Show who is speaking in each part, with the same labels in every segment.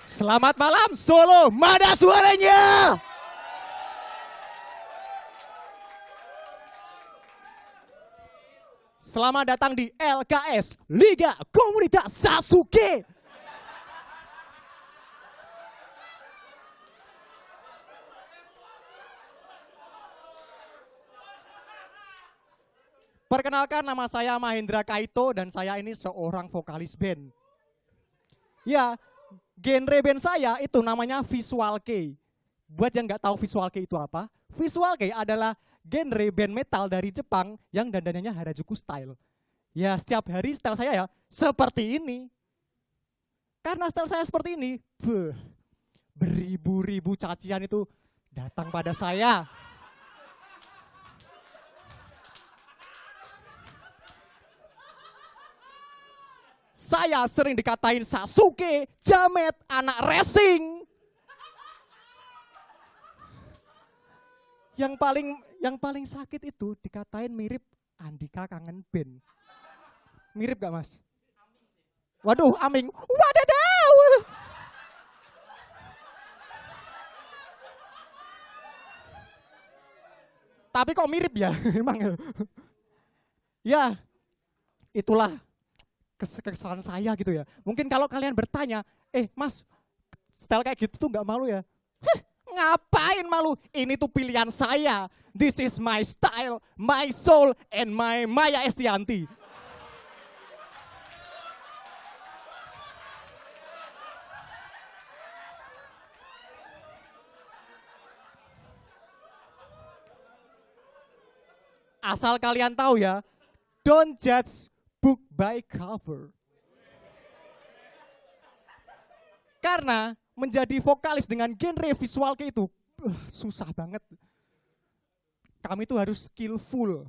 Speaker 1: Selamat malam Solo, mana suaranya? Selamat datang di LKS, Liga Komunitas Sasuke. Perkenalkan, nama saya Mahendra Kaito dan saya ini seorang vokalis band. Ya, genre band saya itu namanya Visual Kei. Buat yang nggak tahu Visual Kei itu apa, Visual Kei adalah genre band metal dari Jepang yang dandanannya Harajuku style. Ya, setiap hari style saya ya seperti ini. Karena style saya seperti ini, beribu-ribu cacian itu datang pada saya. Saya sering dikatain Sasuke, jamet, anak racing. Yang paling sakit itu dikatain mirip Andika Kangen Band. Mirip gak mas? Waduh, Aming. Wadadaw. Tapi kok mirip ya? Emang ya, itulah kesalahan saya gitu ya. Mungkin kalau kalian bertanya, mas, style kayak gitu tuh nggak malu ya? Ngapain malu? Ini tuh pilihan saya. This is my style, my soul, and my Maya Estianti. Asal kalian tahu ya, don't judge book by cover. Karena menjadi vokalis dengan genre visual kayak itu susah banget. Kami itu harus skillful.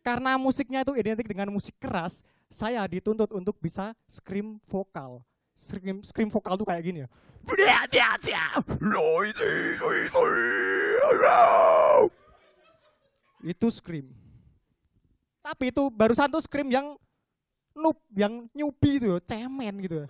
Speaker 1: Karena musiknya itu identik dengan musik keras, saya dituntut untuk bisa scream vokal. Scream vokal tuh kayak gini ya. Itu scream. Tapi itu barusan tuh scream yang noob, yang newbie itu, cemen gitu.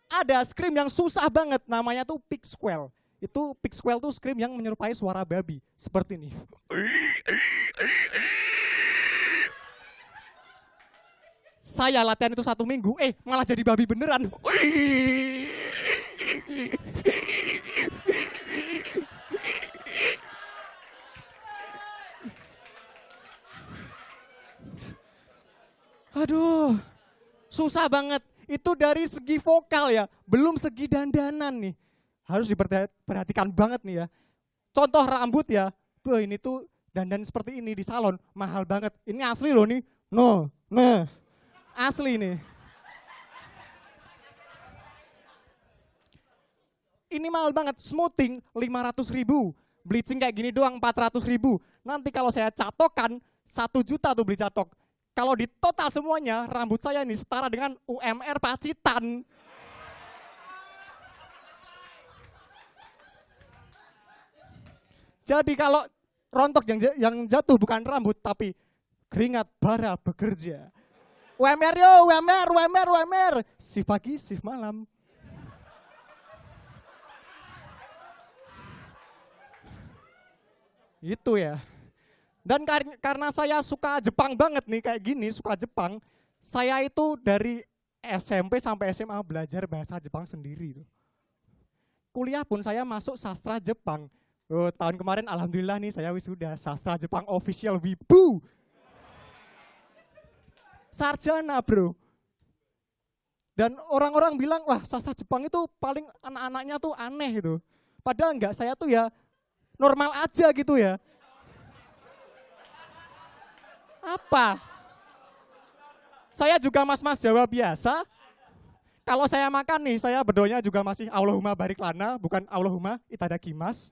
Speaker 1: Ada scream yang susah banget, namanya tuh pig squeal. Itu pig squeal tuh scream yang menyerupai suara babi, seperti ini. Saya latihan itu 1 minggu, malah jadi babi beneran. Aduh, susah banget. Itu dari segi vokal ya, belum segi dandanan nih. Harus diperhatikan banget nih ya. Contoh rambut ya, ini tuh dandan seperti ini di salon, mahal banget. Ini asli loh nih, asli nih. Ini mahal banget, smoothing 500.000, bleaching kayak gini doang 400.000. Nanti kalau saya catokan 1 juta tuh beli catok. Kalau di total semuanya, rambut saya ini setara dengan UMR Pacitan. Jadi kalau rontok yang jatuh bukan rambut, tapi keringat bara bekerja. UMR yo, UMR. Shift pagi, shift malam. Itu ya. Dan karena saya suka Jepang banget nih, kayak gini, suka Jepang, saya itu dari SMP sampai SMA belajar bahasa Jepang sendiri. Kuliah pun saya masuk sastra Jepang. Tahun kemarin alhamdulillah nih saya wisuda sastra Jepang official Wibu. Sarjana bro. Dan orang-orang bilang, wah sastra Jepang itu paling anak-anaknya tuh aneh gitu. Padahal enggak, saya tuh ya normal aja gitu ya. Apa? Saya juga mas-mas Jawa biasa. Kalau saya makan nih, saya berdoanya juga masih Allahumma barik lana, bukan Allahumma itadakimasu.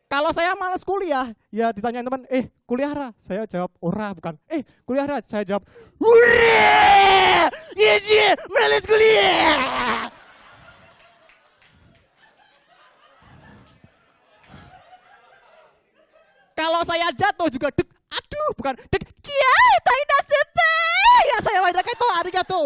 Speaker 1: Kalau saya malas kuliah, ya ditanyain teman, kuliah ra? Saya jawab ora, bukan. Kuliah ra? Saya jawab, wuree, iya, malas kuliah. Kalau saya jatuh juga dek, aduh bukan dek, kiai taina sete. Ya saya Wahid Rakaito arigato.